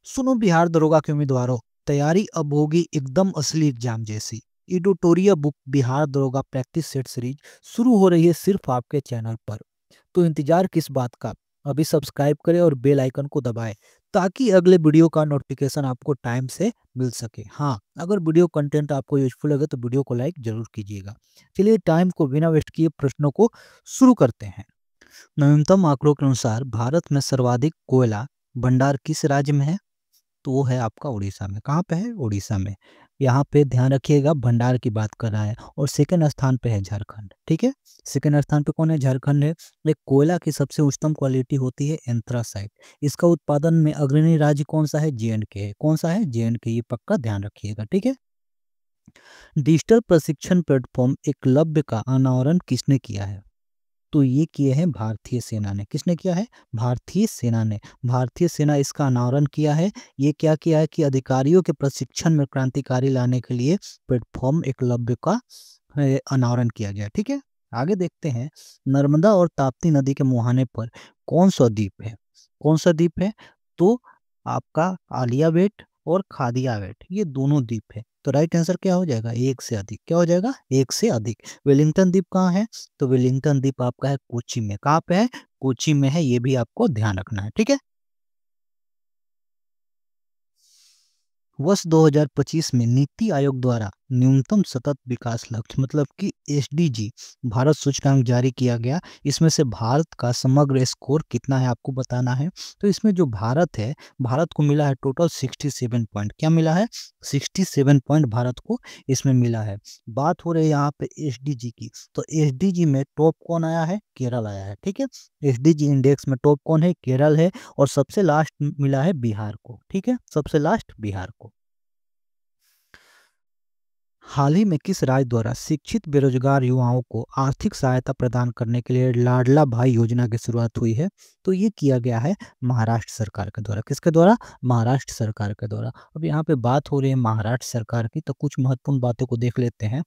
सुनो बिहार दरोगा के उम्मीदवारों, तैयारी अब होगी एकदम असली एग्जाम जैसी। एडिटोरियल बुक बिहार दरोगा प्रैक्टिस सेट सीरीज शुरू हो रही है सिर्फ आपके चैनल पर। तो इंतजार किस बात का, अभी सब्सक्राइब करें और बेल आइकन को दबाएं ताकि अगले वीडियो का नोटिफिकेशन आपको टाइम से मिल सके। हाँ, अगर वीडियो कंटेंट आपको यूजफुल लगे तो वीडियो को लाइक जरूर कीजिएगा। चलिए टाइम को बिना वेस्ट किए प्रश्नों को शुरू करते हैं। नवीनतम आंकड़ों के अनुसार भारत में सर्वाधिक कोयला भंडार किस राज्य में है? तो वो है आपका उड़ीसा में। कहाँ पे है? उड़ीसा में। यहाँ पे ध्यान रखिएगा, भंडार की बात कर रहा है। और सेकंड स्थान पे है झारखंड। ठीक है, सेकंड स्थान पे कौन है? झारखंड है। एक कोयला की सबसे उच्चतम क्वालिटी होती है एंथ्रासाइट। इसका उत्पादन में अग्रणी राज्य कौन सा है? जे.एंड.के है। कौन सा है? जे.एंड.के। ये पक्का ध्यान रखिएगा। ठीक है। डिजिटल प्रशिक्षण प्लेटफॉर्म एकलव्य का अनावरण किसने किया है? तो ये किए हैं भारतीय सेना ने। किसने किया है? भारतीय सेना ने। भारतीय सेना इसका अनावरण किया है। ये क्या किया है कि अधिकारियों के प्रशिक्षण में क्रांतिकारी लाने के लिए प्लेटफॉर्म एकलव्य का अनावरण किया गया। ठीक है, आगे देखते हैं। नर्मदा और ताप्ती नदी के मुहाने पर कौन सा द्वीप है? कौन सा द्वीप है? तो आपका आलिया बेट और खादिया बेट, ये दोनों द्वीप है। तो राइट आंसर क्या हो जाएगा? एक से अधिक। क्या हो जाएगा? एक से अधिक। वेलिंगटन द्वीप कहाँ है? तो वेलिंगटन द्वीप आपका है कोची में। कहाँ पे है? कोची में है। ये भी आपको ध्यान रखना है। ठीक है। वर्ष 2025 में नीति आयोग द्वारा न्यूनतम सतत विकास लक्ष्य मतलब कि एसडीजी भारत सूचकांक जारी किया गया। इसमें से भारत का समग्र स्कोर कितना है आपको बताना है। तो इसमें जो भारत है, भारत को मिला है टोटल 67 पॉइंट। क्या मिला है? 67 पॉइंट भारत को इसमें मिला है। बात हो रही है यहाँ पे एसडीजी की, तो एसडीजी में टॉप कौन आया है? केरल आया है। ठीक है, एसडीजी इंडेक्स में टॉप कौन है? केरल है। और सबसे लास्ट मिला है बिहार को। ठीक है, सबसे लास्ट बिहार को। हाल ही में किस राज्य द्वारा शिक्षित बेरोजगार युवाओं को आर्थिक सहायता प्रदान करने के लिए लाडला भाई योजना की शुरुआत हुई है? तो ये किया गया है महाराष्ट्र सरकार के द्वारा। किसके द्वारा? महाराष्ट्र सरकार के द्वारा। अब यहाँ पे बात हो रही है महाराष्ट्र सरकार की, तो कुछ महत्वपूर्ण बातों को देख लेते हैं।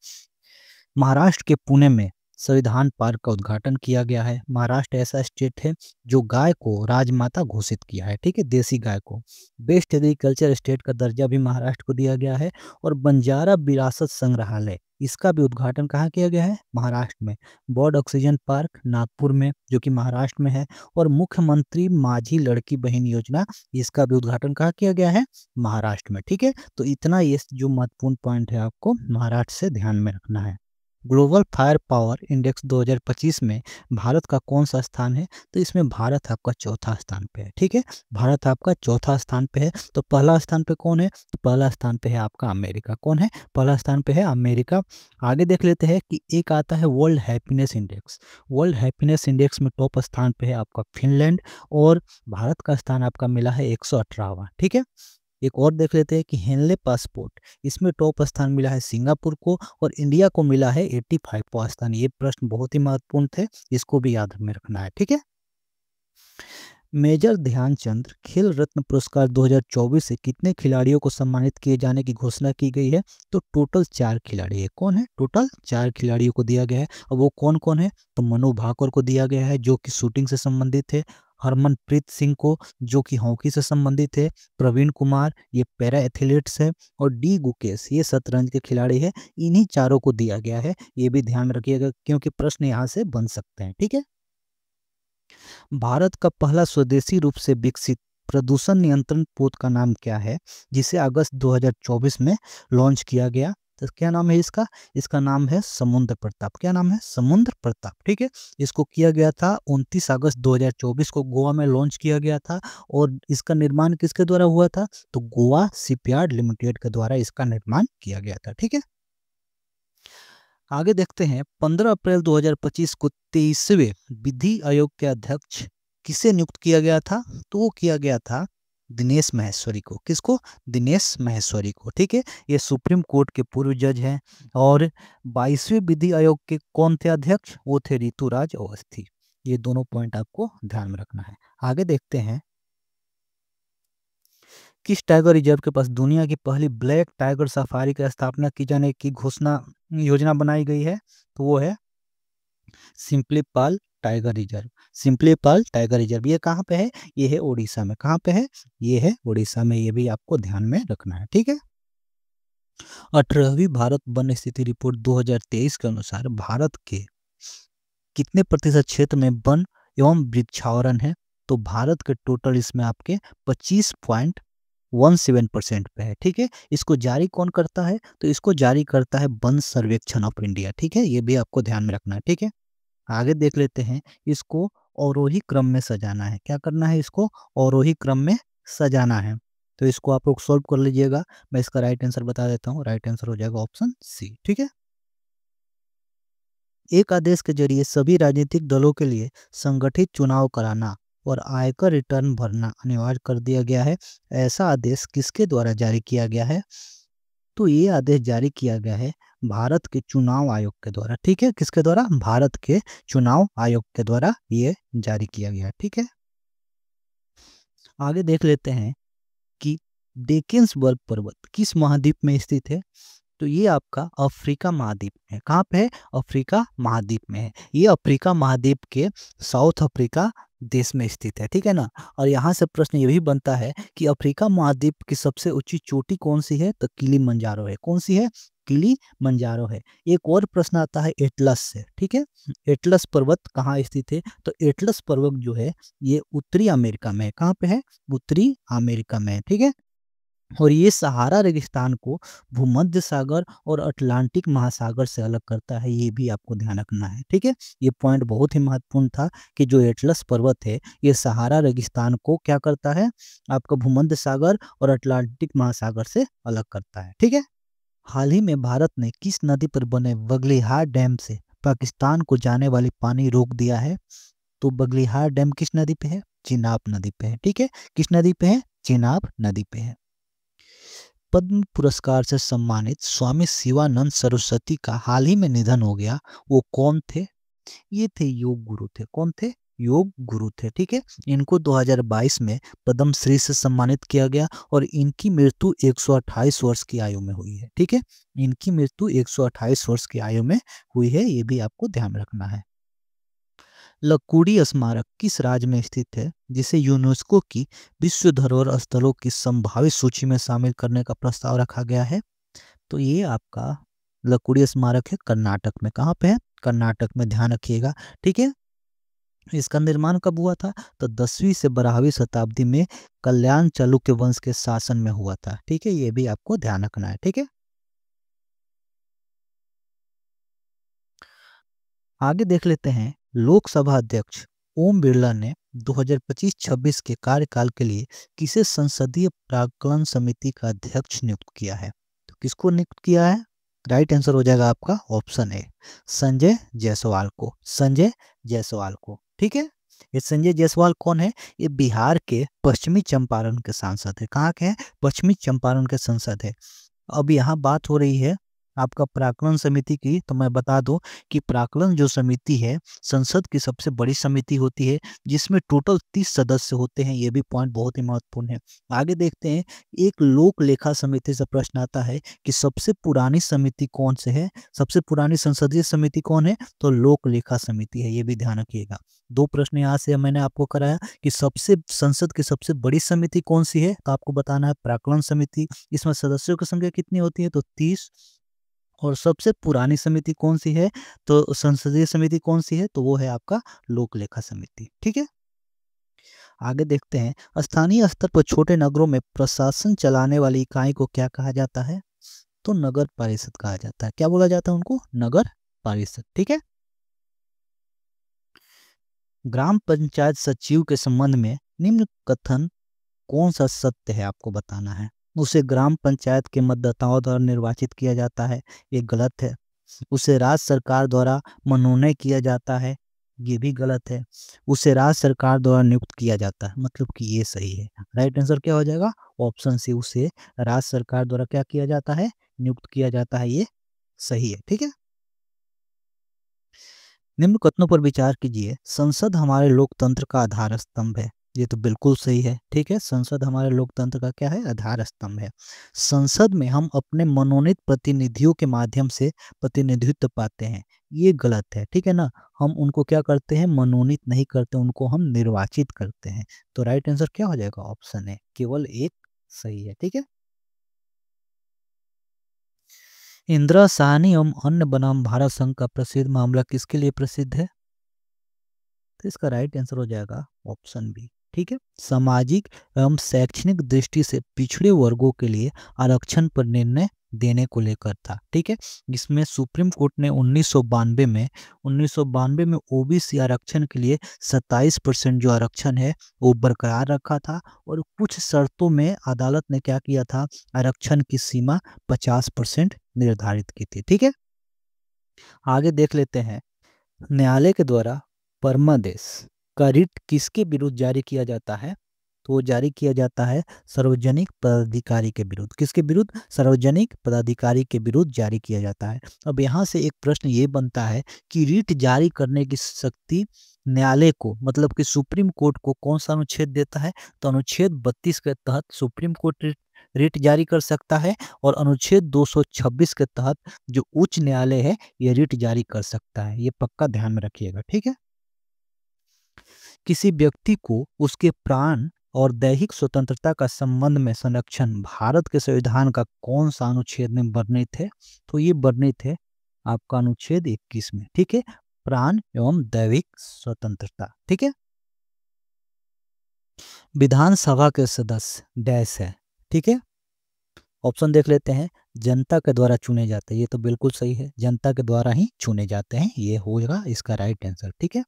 महाराष्ट्र के पुणे में संविधान पार्क का उद्घाटन किया गया है। महाराष्ट्र ऐसा स्टेट है जो गाय को राजमाता घोषित किया है। ठीक है, देसी गाय को। बेस्ट एग्रीकल्चर स्टेट का दर्जा भी महाराष्ट्र को दिया गया है। और बंजारा विरासत संग्रहालय, इसका भी उद्घाटन कहाँ किया गया है? महाराष्ट्र में। बर्ड ऑक्सीजन पार्क नागपुर में, जो कि महाराष्ट्र में है। और मुख्यमंत्री माझी लड़की बहन योजना, इसका भी उद्घाटन कहाँ किया गया है? महाराष्ट्र में। ठीक है, तो इतना ये जो महत्वपूर्ण पॉइंट है आपको महाराष्ट्र से ध्यान में रखना है। ग्लोबल फायर पावर इंडेक्स 2025 में भारत का कौन सा स्थान है? तो इसमें भारत आपका चौथा स्थान पे है। ठीक है, भारत आपका चौथा स्थान पे है। तो पहला स्थान पे कौन है? तो पहला स्थान पे है आपका अमेरिका। कौन है? पहला स्थान पे है अमेरिका। आगे देख लेते हैं कि एक आता है world happiness index. World happiness index में टॉप स्थान पे है आपका फिनलैंड। और भारत का स्थान आपका मिला है 118वां। ठीक है, एक और देख लेते हैं कि हेनले पासपोर्ट, इसमें टॉप स्थान मिला है सिंगापुर को। और इंडिया को मिला है 85वां स्थान। ये प्रश्न बहुत ही महत्वपूर्ण थे, इसको भी याद में रखना है। ठीक है। मेजर ध्यानचंद खेल रत्न पुरस्कार 2024 से कितने खिलाड़ियों को सम्मानित किए जाने की घोषणा की गई है? तो टोटल 4 खिलाड़ी है। कौन है? टोटल 4 खिलाड़ियों को दिया गया है। और वो कौन कौन है? तो मनु भाकर को दिया गया है, जो कि शूटिंग से संबंधित है। हरमनप्रीत सिंह को, जो कि हॉकी से संबंधित है। प्रवीण कुमार, ये पैरा एथलीट्स है। और डी गुकेश, ये शतरंज के खिलाड़ी है। इन्हीं चारों को दिया गया है। ये भी ध्यान रखिएगा क्योंकि प्रश्न यहाँ से बन सकते हैं। ठीक है। भारत का पहला स्वदेशी रूप से विकसित प्रदूषण नियंत्रण पोत का नाम क्या है, जिसे अगस्त 2024 में लॉन्च किया गया? तो क्या नाम है इसका? इसका नाम है समुद्र प्रताप। क्या नाम है? समुद्र प्रताप। ठीक है, इसको किया गया था 29 अगस्त 2024 को गोवा में लॉन्च किया गया था। और इसका निर्माण किसके द्वारा हुआ था? तो गोवा शिपयार्ड लिमिटेड के द्वारा इसका निर्माण किया गया था। ठीक है, आगे देखते हैं। 15 अप्रैल 2025 को 23वें विधि आयोग के अध्यक्ष किसे नियुक्त किया गया था? तो वो किया गया था दिनेश माहेश्वरी को। किसको? दिनेश माहेश्वरी को। ठीक है, ये सुप्रीम कोर्ट के पूर्व जज हैं। और 22वें विधि आयोग के कौन थे अध्यक्ष? वो थे ऋतुराज अवस्थी। ये दोनों पॉइंट आपको ध्यान में रखना है। आगे देखते हैं। किस टाइगर रिजर्व के पास दुनिया की पहली ब्लैक टाइगर सफारी की स्थापना की जाने की घोषणा योजना बनाई गई है? तो वो है सिंपली पाल टाइगर रिजर्व, सिंपली पर्ल टाइगर रिजर्व। ये कहाँ पे है? ये है उड़ीसा में। कहाँ पे है? ये है उड़ीसा में। ये भी आपको ध्यान में रखना है, ठीक है। 18वीं भारत वन स्थिति रिपोर्ट 2023 के अनुसार भारत के कितने प्रतिशत क्षेत्र में वन एवं वृक्षावरण है? तो भारत के टोटल इसमें आपके 25.17% पे है, ठीक है। इसको जारी कौन करता है? तो इसको जारी करता है वन सर्वेक्षण ऑफ इंडिया, ठीक है। ये भी आपको ध्यान में रखना है, ठीक है। आगे देख लेते हैं। इसको अवरोही क्रम में सजाना है। क्या करना है? इसको अवरोही क्रम में सजाना है। तो इसको आप लोग सॉल्व कर लीजिएगा। मैं इसका राइट आंसर बता देता हूँ। राइट आंसर हो जाएगा ऑप्शन सी, ठीक है। एक आदेश के जरिए सभी राजनीतिक दलों के लिए संगठित चुनाव कराना और आयकर रिटर्न भरना अनिवार्य कर दिया गया है। ऐसा आदेश किसके द्वारा जारी किया गया है? तो ये आदेश जारी किया गया है भारत के चुनाव आयोग के द्वारा, ठीक है। किसके द्वारा? भारत के चुनाव आयोग के द्वारा ये जारी किया गया, ठीक है। आगे देख लेते हैं कि डेकेंसबर्ग पर्वत किस महाद्वीप में स्थित है? तो ये आपका अफ्रीका महाद्वीप में है। कहाँ पे है? अफ्रीका महाद्वीप में है। ये अफ्रीका महाद्वीप के साउथ अफ्रीका देश में स्थित है, ठीक है ना। और यहाँ से प्रश्न ये भी बनता है कि अफ्रीका महाद्वीप की सबसे ऊंची चोटी कौन सी है? तो किलिमंजारो है। कौन सी है? किलिमंजारो है। एक और प्रश्न आता है एटलस से, ठीक है। एटलस पर्वत कहाँ स्थित है? तो एटलस पर्वत जो है ये उत्तरी अमेरिका में है। कहाँ पे है? उत्तरी अमेरिका में है, ठीक है। और ये सहारा रेगिस्तान को भूमध्य सागर और अटलांटिक महासागर से अलग करता है। ये भी आपको ध्यान रखना है, ठीक है। ये पॉइंट बहुत ही महत्वपूर्ण था कि जो एटलस पर्वत है ये सहारा रेगिस्तान को क्या करता है? आपका भूमध्य सागर और अटलांटिक महासागर से अलग करता है, ठीक है। हाल ही में भारत ने किस नदी पर बने बगलिहार डैम से पाकिस्तान को जाने वाली पानी रोक दिया है? तो बगलिहार डैम किस नदी पे है? चिनाब नदी पे है, ठीक है। किस नदी पे है? चिनाब नदी पे है। पद्म पुरस्कार से सम्मानित स्वामी शिवानंद सरस्वती का हाल ही में निधन हो गया। वो कौन थे? ये थे योग गुरु थे। कौन थे? योग गुरु थे, ठीक है। इनको 2022 में पद्म श्री से सम्मानित किया गया और इनकी मृत्यु 128 वर्ष की आयु में हुई है, ठीक है। इनकी मृत्यु 128 वर्ष की आयु में हुई है। ये भी आपको ध्यान रखना है। लकुड़ी स्मारक किस राज्य में स्थित है जिसे यूनेस्को की विश्व धरोहर स्थलों की संभावित सूची में शामिल करने का प्रस्ताव रखा गया है? तो ये आपका लकुड़ी स्मारक है कर्नाटक में। कहाँ पे है? कर्नाटक में, ध्यान रखिएगा, ठीक है। इसका निर्माण कब हुआ था? तो 10वीं से 12वीं शताब्दी में कल्याण चालुक्य वंश के शासन में हुआ था, ठीक है। ये भी आपको ध्यान रखना है, ठीक है। आगे देख लेते हैं। लोकसभा अध्यक्ष ओम बिरला ने 2025-26 के कार्यकाल के लिए किसे संसदीय प्राक्कलन समिति का अध्यक्ष नियुक्त किया है? तो किसको नियुक्त किया है? राइट आंसर हो जाएगा आपका ऑप्शन ए, संजय जायसवाल को। संजय जायसवाल को, ठीक है। ये संजय जायसवाल कौन है? ये बिहार के पश्चिमी चंपारण के सांसद है। कहाँ के हैं? पश्चिमी चंपारण के सांसद है। अब यहाँ बात हो रही है आपका प्राक्कलन समिति की। तो मैं बता दूं कि प्राक्कलन जो समिति है संसद की सबसे बड़ी समिति होती है जिसमें टोटल 30 सदस्य होते हैं। ये भी पॉइंट बहुत ही महत्वपूर्ण है। आगे देखते हैं। एक लोक लेखा समिति से प्रश्न आता है कि सबसे पुरानी समिति कौन से है? सबसे पुरानी संसदीय समिति कौन है? तो लोक लेखा समिति है। ये भी ध्यान रखिएगा। दो प्रश्न यहाँ से मैंने आपको कराया कि सबसे संसद की सबसे बड़ी समिति कौन सी है? तो आपको बताना है प्राक्कलन समिति। इसमें सदस्यों की संख्या कितनी होती है? तो 30। और सबसे पुरानी समिति कौन सी है? तो संसदीय समिति कौन सी है? तो वो है आपका लोक लेखा समिति, ठीक है। आगे देखते हैं। स्थानीय स्तर पर छोटे नगरों में प्रशासन चलाने वाली इकाई को क्या कहा जाता है? तो नगर परिषद कहा जाता है। क्या बोला जाता है उनको? नगर परिषद, ठीक है। ग्राम पंचायत सचिव के संबंध में निम्न कथन कौन सा सत्य है? आपको बताना है। उसे ग्राम पंचायत के मतदाताओं द्वारा निर्वाचित किया जाता है। ये गलत है। उसे राज्य सरकार द्वारा मनोनयन किया जाता है। ये भी गलत है। उसे राज्य सरकार द्वारा नियुक्त किया जाता है, मतलब कि ये सही है। राइट आंसर क्या हो जाएगा? ऑप्शन सी, उसे राज्य सरकार द्वारा क्या किया जाता है? नियुक्त किया जाता है। ये सही है, ठीक है। निम्न कथनों पर विचार कीजिए। संसद हमारे लोकतंत्र का आधार स्तंभ है। ये तो बिल्कुल सही है। ठीक है, संसद हमारे लोकतंत्र का क्या है, आधार स्तंभ है। संसद में हम अपने मनोनीत प्रतिनिधियों के माध्यम से प्रतिनिधित्व पाते हैं, ये गलत है। ठीक है ना, हम उनको क्या करते हैं, मनोनीत नहीं करते, उनको हम निर्वाचित करते हैं। तो राइट आंसर क्या हो जाएगा, ऑप्शन है, केवल एक सही है। ठीक है, इंदिरा साहनी एवं अन्य बनाम भारत संघ का प्रसिद्ध मामला किसके लिए प्रसिद्ध है? तो इसका राइट आंसर हो जाएगा ऑप्शन बी। ठीक है, सामाजिक एवं शैक्षणिक दृष्टि से पिछड़े वर्गों के लिए आरक्षण पर निर्णय देने को लेकर था। ठीक है, इसमें सुप्रीम कोर्ट ने 1992 में ओबीसी आरक्षण के लिए 27% जो आरक्षण है वो बरकरार रखा था, और कुछ शर्तों में अदालत ने क्या किया था, आरक्षण की सीमा 50% निर्धारित की थी। ठीक है, आगे देख लेते हैं। न्यायालय के द्वारा परमादेश का रिट किसके विरुद्ध जारी किया जाता है? तो वो जारी किया जाता है सार्वजनिक पदाधिकारी के विरुद्ध। किसके विरुद्ध? सार्वजनिक पदाधिकारी के विरुद्ध जारी किया जाता है। अब यहाँ से एक प्रश्न ये बनता है कि रिट जारी करने की शक्ति न्यायालय को, मतलब कि सुप्रीम कोर्ट को कौन सा अनुच्छेद देता है? तो अनुच्छेद 32 के तहत सुप्रीम कोर्ट रिट जारी कर सकता है, और अनुच्छेद 226 के तहत जो उच्च न्यायालय है ये रिट जारी कर सकता है। ये पक्का ध्यान में रखिएगा। ठीक है, किसी व्यक्ति को उसके प्राण और दैहिक स्वतंत्रता का संबंध में संरक्षण भारत के संविधान का कौन सा अनुच्छेद में वर्णित है? तो ये वर्णित है आपका अनुच्छेद 21 में। ठीक है, प्राण एवं दैहिक स्वतंत्रता। ठीक है, विधानसभा के सदस्य डैश है। ठीक है, ऑप्शन देख लेते हैं। जनता के द्वारा चुने जाते हैं, ये तो बिल्कुल सही है, जनता के द्वारा ही चुने जाते हैं, ये होगा इसका राइट आंसर। ठीक है,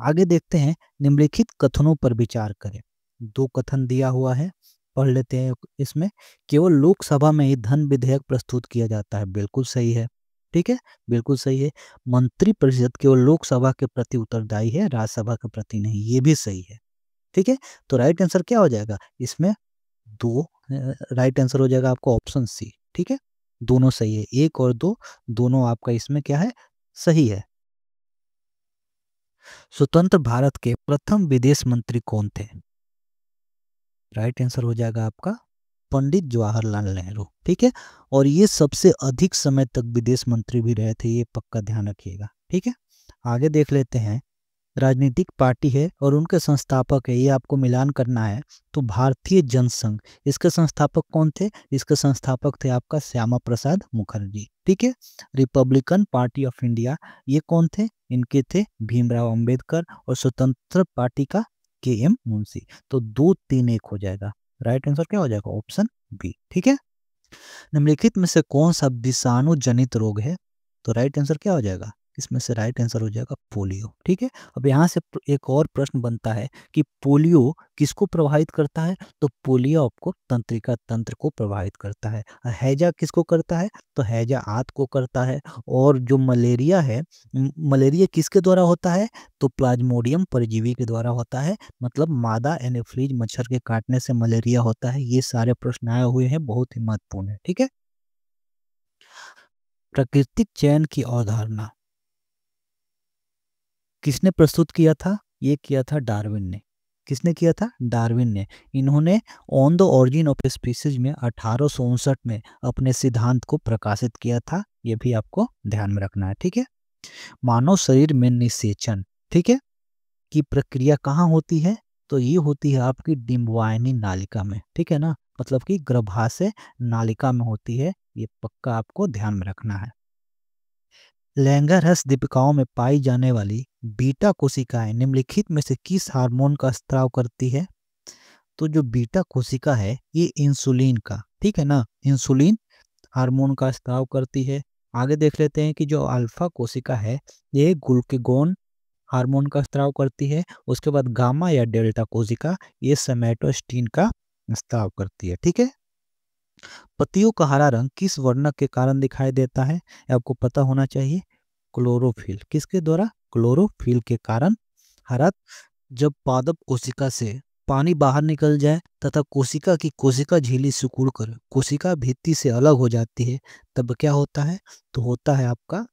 आगे देखते हैं। निम्नलिखित कथनों पर विचार करें। दो कथन दिया हुआ है, पढ़ लेते हैं। इसमें केवल लोकसभा में ही धन विधेयक प्रस्तुत किया जाता है, बिल्कुल सही है। ठीक है, बिल्कुल सही है। मंत्रिपरिषद केवल लोकसभा के प्रति उत्तरदायी है, राज्यसभा के प्रति नहीं, ये भी सही है। ठीक है, तो राइट आंसर क्या हो जाएगा इसमें? दो राइट आंसर हो जाएगा आपका ऑप्शन सी। ठीक है, दोनों सही है, एक और दो दोनों आपका इसमें क्या है, सही है। स्वतंत्र भारत के प्रथम विदेश मंत्री कौन थे? राइट आंसर हो जाएगा आपका पंडित जवाहरलाल नेहरू। ठीक है, और ये सबसे अधिक समय तक विदेश मंत्री भी रहे थे, ये पक्का ध्यान रखिएगा। ठीक है, आगे देख लेते हैं। राजनीतिक पार्टी है और उनके संस्थापक है, ये आपको मिलान करना है। तो भारतीय जनसंघ, इसके संस्थापक कौन थे? इसके संस्थापक थे आपका श्यामा प्रसाद मुखर्जी। ठीक है, रिपब्लिकन पार्टी ऑफ इंडिया, ये कौन थे? इनके थे भीमराव अंबेडकर, और स्वतंत्र पार्टी का के.एम. मुंशी। तो 2-3-1 हो जाएगा। राइट आंसर क्या हो जाएगा? Option B. ठीक है, निम्नलिखित में से कौन सा विषाणु जनित रोग है? तो राइट आंसर क्या हो जाएगा इसमें से? राइट आंसर हो जाएगा पोलियो। ठीक है, अब यहाँ से एक और प्रश्न बनता है कि पोलियो किसको प्रभावित करता है? तो पोलियो आपको तंत्रिका तंत्र को प्रभावित करता है। हैजा किसको करता है? तो हैजा आंत को करता है। और जो मलेरिया है, मलेरिया किसके द्वारा होता है? तो प्लाज्मोडियम परजीवी के द्वारा होता है, मतलब मादा एनोफ्लीज मच्छर के काटने से मलेरिया होता है। ये सारे प्रश्न आए हुए हैं, बहुत ही महत्वपूर्ण है। ठीक है, प्राकृतिक चयन की अवधारणा किसने प्रस्तुत किया था? ये किया था डार्विन ने। किसने किया था? डार्विन ने। इन्होंने on the origin of species में 1859 में अपने सिद्धांत को प्रकाशित किया था, ये भी आपको ध्यान में रखना है। ठीक है, मानव शरीर में निषेचन, ठीक है, की प्रक्रिया कहाँ होती है? तो ये होती है आपकी डिम्बवाहिनी नालिका में। ठीक है ना, मतलब कि गर्भाशय नालिका में होती है, ये पक्का आपको ध्यान में रखना है। लैंगरहर्स दीपिकाओं में पाई जाने वाली बीटा कोशिकाएं निम्नलिखित में से किस हार्मोन का स्त्राव करती है? तो जो बीटा कोशिका है ये इंसुलिन का, ठीक है ना, इंसुलिन हार्मोन का स्त्राव करती है। आगे देख लेते हैं कि जो अल्फा कोशिका है ये ग्लूकागोन हार्मोन का स्त्राव करती है। उसके बाद गामा या डेल्टा कोशिका ये सोमैटोस्टिन का स्त्राव करती है। ठीक है, पत्तियों का हरा रंग किस वर्णक के कारण दिखाई देता है? ये आपको पता होना चाहिए। क्लोरोफिल, किसके द्वारा? क्लोरोफिल के कारण हरा। जब पादप कोशिका से पानी बाहर निकल जाए तथा कोशिका की कोशिका झिल्ली सिकुड़कर कोशिका भित्ति से अलग हो जाती है, तब क्या होता है? तो होता है आपका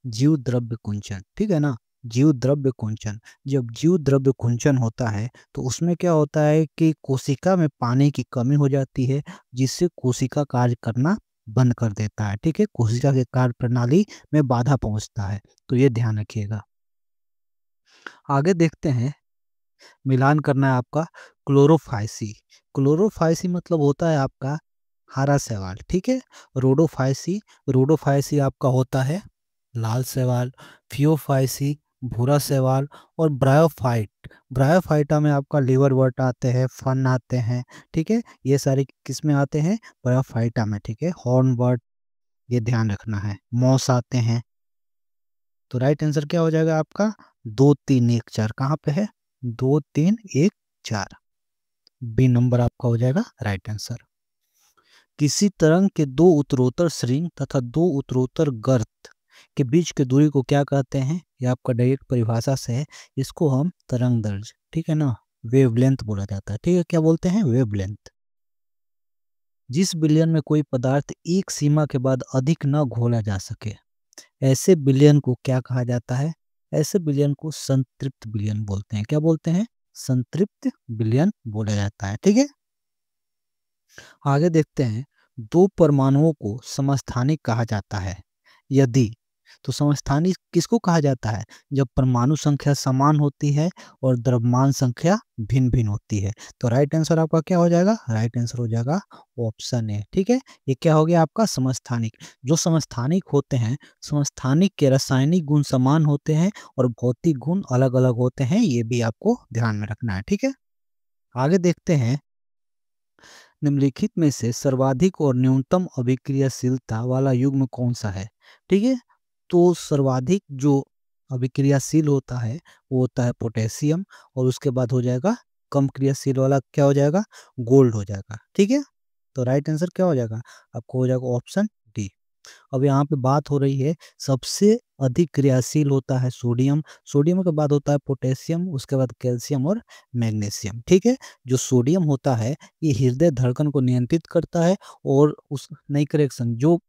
जीव द्रव्य कुंचन। ठीक है ना, जीव द्रव्य कुंचन। जब जीव द्रव्य कुंचन होता है तो उसमें क्या होता है कि कोशिका में पानी की कमी हो जाती है, जिससे कोशिका कार्य करना बंद कर देता है। ठीक है, कोशिका के कार्य प्रणाली में बाधा पहुंचता है, तो ये ध्यान रखिएगा। आगे देखते हैं, मिलान करना है आपका क्लोरोफाइसी। क्लोरोफाइसी मतलब होता है आपका हरा शैवाल। ठीक है, रोडोफाइसी, रोडोफाइसी आपका होता है लाल शैवाल, फियोफाइसी भूरा शैवाल, और ब्रायोफाइट, ब्रायोफाइटा में आपका लिवर वर्ट आते हैं, फन आते हैं। ठीक है, ये सारे किस में आते हैं? ब्रायोफाइटा में। ठीक है, हॉर्न वर्ट, ये ध्यान रखना है, मॉस आते हैं। तो राइट आंसर क्या हो जाएगा आपका? 2 3 1 4। कहाँ पे है? 2 3 1 4, बी नंबर आपका हो जाएगा राइट आंसर। किसी तरंग के दो उत्तरोत्तर श्रृंग तथा दो उत्तरोत्तर गर्त के बीच की दूरी को क्या कहते हैं? ये आपका डायरेक्ट परिभाषा से है, इसको हम तरंग दैर्ध्य, ठीक है ना, वेवलेंथ बोला जाता है। ठीक है, क्या बोलते हैं? वेवलेंथ। जिस विलयन में कोई पदार्थ एक सीमा के बाद अधिक न घोला जा सके, ऐसे विलयन को क्या कहा जाता है? ऐसे विलयन को संतृप्त विलयन बोलते हैं। क्या बोलते हैं? संतृप्त विलयन बोला जाता है। ठीक है, आगे देखते हैं, दो परमाणुओं को समस्थानिक कहा जाता है यदि, तो समस्थानिक किसको कहा जाता है? जब परमाणु संख्या समान होती है और द्रव्यमान संख्या भिन्न भिन्न होती है। तो राइट आंसर आपका क्या हो जाएगा? राइट आंसर हो जाएगा ऑप्शन ए। ठीक है, ये क्या हो गया आपका? समस्थानिक। जो समस्थानिक होते हैं, समस्थानिक के रासायनिक गुण समान होते हैं और भौतिक गुण अलग अलग होते हैं, ये भी आपको ध्यान में रखना है। ठीक है, आगे देखते हैं, निम्नलिखित में से सर्वाधिक और न्यूनतम अभिक्रियाशीलता वाला युग्म कौन सा है? ठीक है, तो सर्वाधिक जो अभिक्रियाशील होता है वो होता है पोटेशियम, और उसके बाद हो जाएगा कम क्रियाशील वाला, क्या हो जाएगा? गोल्ड हो जाएगा। ठीक है, तो राइट आंसर क्या हो जाएगा आपको? हो जाएगा ऑप्शन डी। अब यहाँ पे बात हो रही है, सबसे अधिक क्रियाशील होता है सोडियम, सोडियम के बाद होता है पोटेशियम, उसके बाद कैल्शियम और मैग्नीशियम। ठीक है, जो सोडियम होता है ये हृदय धड़कन को नियंत्रित करता है, और उस नई करेक्शन, जो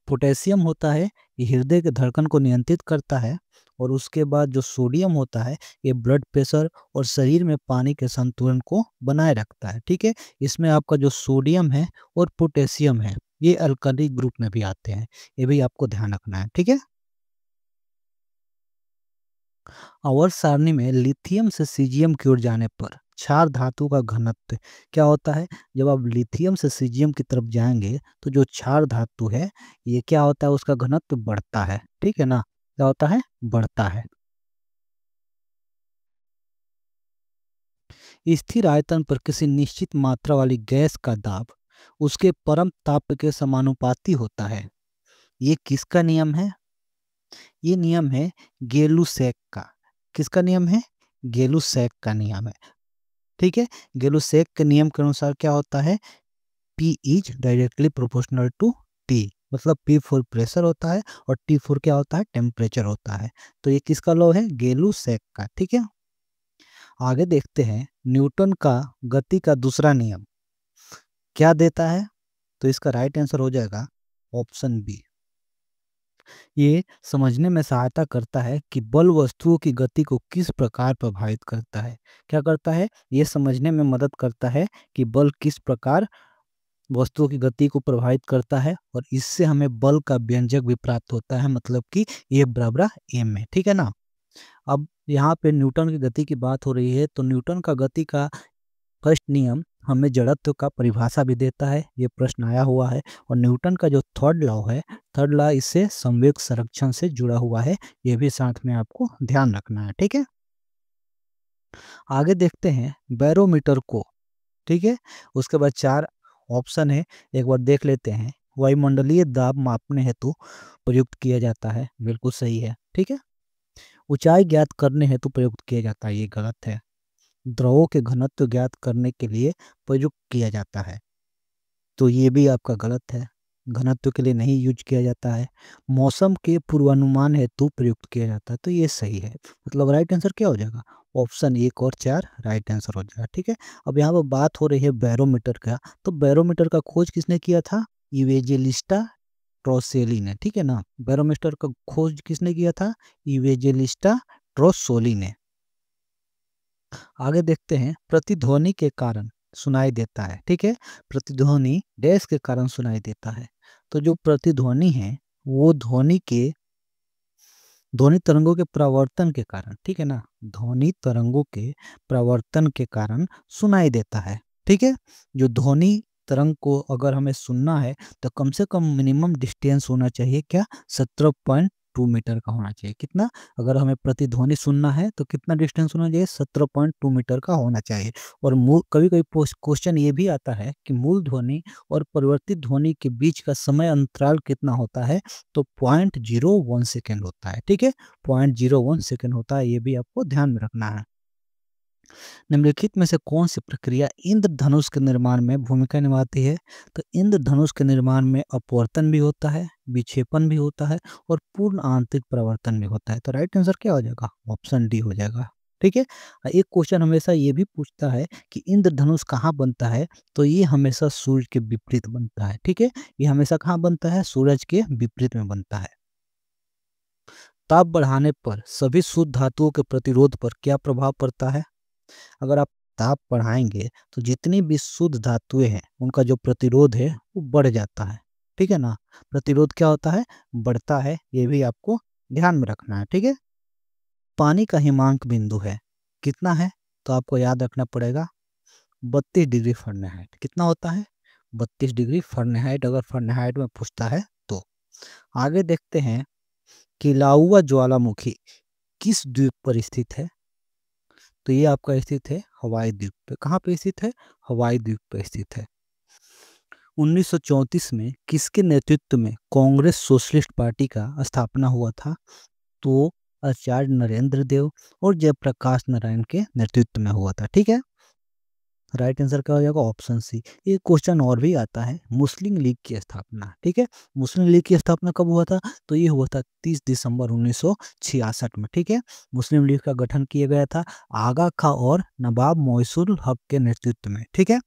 पोटेशियम होता है ये हृदय के धड़कन को नियंत्रित करता है, और उसके बाद जो सोडियम होता है ये ब्लड प्रेशर और शरीर में पानी के संतुलन को बनाए रखता है। ठीक है, इसमें आपका जो सोडियम है और पोटेशियम है ये अल्कली ग्रुप में भी आते हैं, ये भी आपको ध्यान रखना है। ठीक है, आवर्त सारणी में लिथियम से सीजियम की ओर जाने पर क्षार धातु का घनत्व क्या होता है? जब आप लिथियम से सीजियम की तरफ जाएंगे तो जो क्षार धातु है ये क्या होता है? उसका घनत्व बढ़ता है। ठीक है ना, क्या होता है? बढ़ता है। स्थिर आयतन पर किसी निश्चित मात्रा वाली गैस का दाब उसके परम ताप के समानुपाती होता है, ये किसका नियम है? ये नियम है गेलुसेक का। किसका नियम है? गेलुसेक का नियम है। ठीक है, गेलुसेक के नियम के अनुसार क्या होता है? P is directly proportional to T, मतलब P फॉर प्रेशर होता है और T फॉर क्या होता है? टेम्परेचर होता है। तो ये किसका लॉ है? गेलुसेक का। ठीक है, आगे देखते हैं, न्यूटन का गति का दूसरा नियम क्या देता है? तो इसका राइट आंसर हो जाएगा ऑप्शन बी। ये समझने में सहायता करता है कि बल वस्तुओं की गति को किस प्रकार प्रभावित करता है। क्या करता है? ये समझने में मदद करता है कि बल किस प्रकार वस्तुओं की गति को प्रभावित करता है, और इससे हमें बल का व्यंजक भी प्राप्त होता है, मतलब कि ए बराबर एम है। ठीक है ना, अब यहाँ पे न्यूटन की गति की बात हो रही है, तो न्यूटन का गति का फर्स्ट नियम हमें जड़त्व का परिभाषा भी देता है, ये प्रश्न आया हुआ है। और न्यूटन का जो थर्ड लॉ है, थर्ड लॉ इससे संवेग संरक्षण से जुड़ा हुआ है, ये भी साथ में आपको ध्यान रखना है। ठीक है, आगे देखते हैं बैरोमीटर को। ठीक है, उसके बाद 4 ऑप्शन है, एक बार देख लेते हैं। वायुमंडलीय दाब मापने हेतु प्रयुक्त किया जाता है, बिल्कुल सही है। ठीक है, ऊंचाई ज्ञात करने हेतु प्रयुक्त किया जाता है, ये गलत है। द्रवों के घनत्व ज्ञात करने के लिए प्रयुक्त किया जाता है, तो ये भी आपका गलत है, घनत्व के लिए नहीं यूज किया जाता है। मौसम के पूर्वानुमान हेतु प्रयुक्त किया जाता है, तो ये सही है। मतलब राइट आंसर क्या हो जाएगा? ऑप्शन 1 और 4 राइट आंसर हो जाएगा। ठीक है, अब यहाँ पर बात हो रही है बैरोमीटर का, तो बैरोमीटर का खोज किसने किया था? इवेंजेलिस्टा टॉर्सिएली ने। ठीक है ना, बैरोमीटर का खोज किसने किया था? इवेंजेलिस्टा ट्रोसोली ने। आगे देखते हैं, प्रतिध्वनि के कारण सुनाई देता है। ठीक है, प्रतिध्वनि डैश के कारण सुनाई देता है। तो जो प्रतिध्वनि है वो ध्वनि तरंगों के प्रवर्तन के कारण, ठीक है ना, ध्वनि तरंगों के प्रवर्तन के कारण सुनाई देता है। ठीक है, जो ध्वनि तरंग को अगर हमें सुनना है तो कम से कम मिनिमम डिस्टेंस होना चाहिए, क्या, 17.2 मीटर का होना चाहिए। कितना, अगर हमें प्रतिध्वनि सुनना है तो कितना डिस्टेंस होना चाहिए, 17.2 मीटर का होना चाहिए। और कभी कभी क्वेश्चन ये भी आता है कि मूल ध्वनि और परिवर्तित ध्वनि के बीच का समय अंतराल कितना होता है, तो 0.01 सेकेंड होता है। ठीक है, 0.01 सेकेंड होता है, ये भी आपको ध्यान में रखना है। निम्नलिखित में से कौन सी प्रक्रिया इंद्रधनुष के निर्माण में भूमिका निभाती है, तो इंद्रधनुष के निर्माण में अपवर्तन भी होता है, विक्षेपण भी होता है और पूर्ण आंतरिक प्रवर्तन भी होता है। तो राइट आंसर क्या हो जाएगा, ऑप्शन डी हो जाएगा। ठीक है, एक क्वेश्चन हमेशा ये भी पूछता है कि इंद्रधनुष कहाँ बनता है, तो ये हमेशा सूर्य के विपरीत बनता है। ठीक है, ये हमेशा कहाँ बनता है, सूरज के विपरीत में बनता है। ताप बढ़ाने पर सभी शुद्ध धातुओं के प्रतिरोध पर क्या प्रभाव पड़ता है। अगर आप ताप बढ़ाएंगे तो जितनी भी शुद्ध धातुएं हैं उनका जो प्रतिरोध है वो बढ़ जाता है। ठीक है ना, प्रतिरोध क्या होता है, बढ़ता है, ये भी आपको ध्यान में रखना है। ठीक है, पानी का हिमांक बिंदु है, कितना है, तो आपको याद रखना पड़ेगा 32 डिग्री फ़ारेनहाइट। कितना होता है, 32 डिग्री फ़ारेनहाइट, अगर फ़ारेनहाइट में पूछता है तो। आगे देखते हैं, किलाउआ ज्वालामुखी किस द्वीप पर स्थित है, तो ये आपका स्थित है हवाई द्वीप पे। कहाँ पे स्थित है, हवाई द्वीप पे स्थित है। 1934 में किसके नेतृत्व में कांग्रेस सोशलिस्ट पार्टी का स्थापना हुआ था, तो आचार्य नरेंद्र देव और जयप्रकाश नारायण के नेतृत्व में हुआ था। ठीक है, राइट आंसर क्या हो जाएगा, ऑप्शन सी। एक क्वेश्चन और भी आता है, मुस्लिम लीग की स्थापना। ठीक है, मुस्लिम लीग की स्थापना कब हुआ था, तो ये हुआ था 30 दिसंबर 1966 में। ठीक है, मुस्लिम लीग का गठन किया गया था आगा खां और नवाब मोइसुल हक के नेतृत्व में। ठीक है,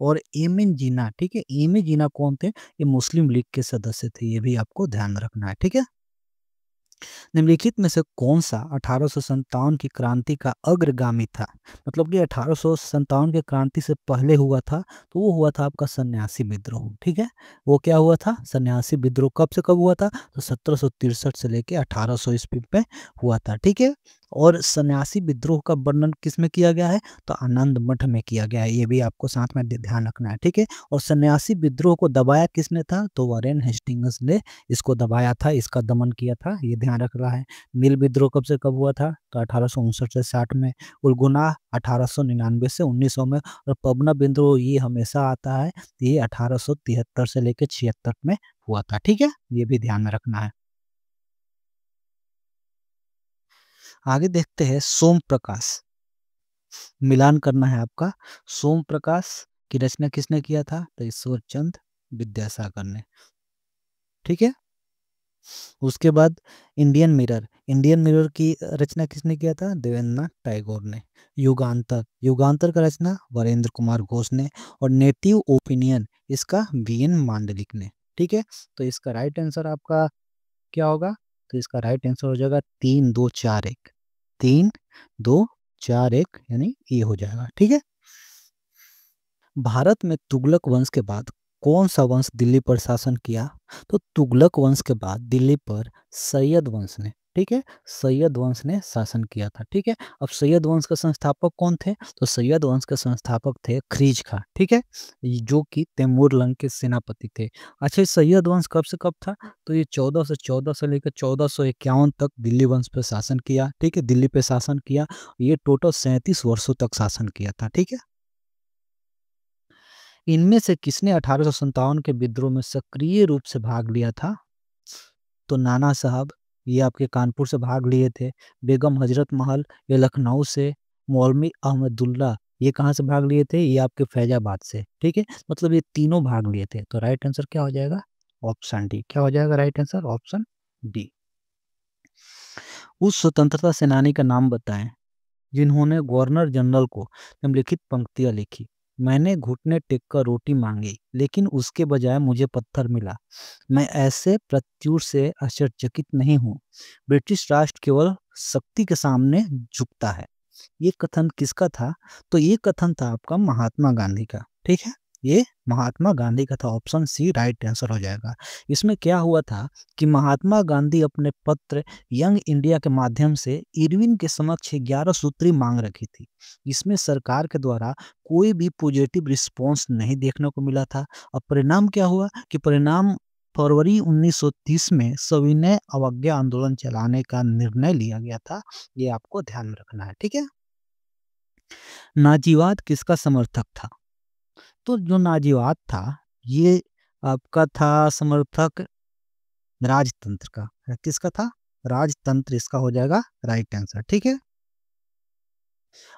और एमिन जीना, ठीक है, एमिन जीना कौन थे, ये मुस्लिम लीग के सदस्य थे, ये भी आपको ध्यान रखना है। ठीक है, निम्नलिखित में से कौन सा 1857 की क्रांति का अग्रगामी था, मतलब कि 1857 की क्रांति से पहले हुआ था, तो वो हुआ था आपका सन्यासी विद्रोह। ठीक है, वो क्या हुआ था, सन्यासी विद्रोह, कब से कब हुआ था, तो 1763 से लेके 1800 ईस्वी में हुआ था। ठीक है, और सन्यासी विद्रोह का वर्णन किस में किया गया है, तो आनंद मठ में किया गया है, ये भी आपको साथ में ध्यान रखना है। ठीक है, और सन्यासी विद्रोह को दबाया किसने था, तो वॉरेन हेस्टिंग्स ने इसको दबाया था, इसका दमन किया था, ये ध्यान रख रहा है। नील विद्रोह कब से कब हुआ था, तो 1859 से 60 में, उलगुना 1899 से 1900 में, और पबना विद्रोह ये हमेशा आता है, ये 1873 से लेकर 76 में हुआ था। ठीक है, ये भी ध्यान में रखना है। आगे देखते हैं, सोम प्रकाश, मिलान करना है आपका। सोम प्रकाश की रचना किसने किया था, तो ईश्वर चंद विद्यासागर ने। ठीक है, उसके बाद इंडियन मिरर की रचना किसने किया था, देवेंद्रनाथ टैगोर ने। युगांतर का रचना वरेंद्र कुमार घोष ने। और नेटिव ओपिनियन इसका वीएन मांडलिक ने। ठीक है, तो इसका राइट आंसर आपका क्या होगा, तो इसका राइट आंसर हो जाएगा 3, 2, 4, 1, 3, 2, 4, 1, यानी ये हो जाएगा। ठीक है, भारत में तुगलक वंश के बाद कौन सा वंश दिल्ली पर शासन किया, तो तुगलक वंश के बाद दिल्ली पर सैयद वंश ने, ठीक है, सैयद वंश ने शासन किया था। ठीक है, अब सैयद वंश के संस्थापक कौन थे, तो सैयद वंश के संस्थापक थे ख्रीज खां। ठीक है, जो कि तैमूर लंग के सेनापति थे। अच्छा, ये सैयद वंश कब से कब था, तो ये 1414 से लेकर 1451 तक दिल्ली वंश पर शासन किया। ठीक है, दिल्ली पे शासन किया, ये टोटल 37 वर्षों तक शासन किया था। ठीक है, इनमें से किसने 1857 के विद्रोह में सक्रिय रूप से भाग लिया था, तो नाना साहब, ये आपके कानपुर से भाग लिए थे। बेगम हजरत महल, ये लखनऊ से। मौलवी अहमदुल्ला, ये कहाँ से भाग लिए थे, ये आपके फैजाबाद से। ठीक है, मतलब ये तीनों भाग लिए थे, तो राइट आंसर क्या हो जाएगा, ऑप्शन डी। क्या हो जाएगा राइट आंसर, ऑप्शन डी। उस स्वतंत्रता सेनानी का नाम बताएं जिन्होंने गवर्नर जनरल को निम्नलिखित पंक्तियां लिखी। मैंने घुटने टेक कर रोटी मांगी, लेकिन उसके बजाय मुझे पत्थर मिला। मैं ऐसे प्रत्युर से आश्चर्यचकित नहीं हूँ। ब्रिटिश राष्ट्र केवल शक्ति के सामने झुकता है। ये कथन किसका था? तो ये कथन था आपका महात्मा गांधी का। ठीक है, ये महात्मा गांधी का था। ऑप्शन सी राइट आंसर हो जाएगा। इसमें क्या हुआ था कि महात्मा गांधी अपने पत्र यंग इंडिया के माध्यम से इरविन के समक्ष 11 सूत्री मांग रखी थी। इसमें सरकार के द्वारा कोई भी पॉजिटिव रिस्पॉन्स नहीं देखने को मिला था। अब परिणाम क्या हुआ कि परिणाम फरवरी 1930 में सविनय अवज्ञा आंदोलन चलाने का निर्णय लिया गया था। ये आपको ध्यान में रखना है। ठीक है, नाजीवाद किसका समर्थक था? तो जो नाजीवाद था, ये आपका था समर्थक राजतंत्र का। किसका था? राजतंत्र, इसका हो जाएगा राइट आंसर। ठीक है,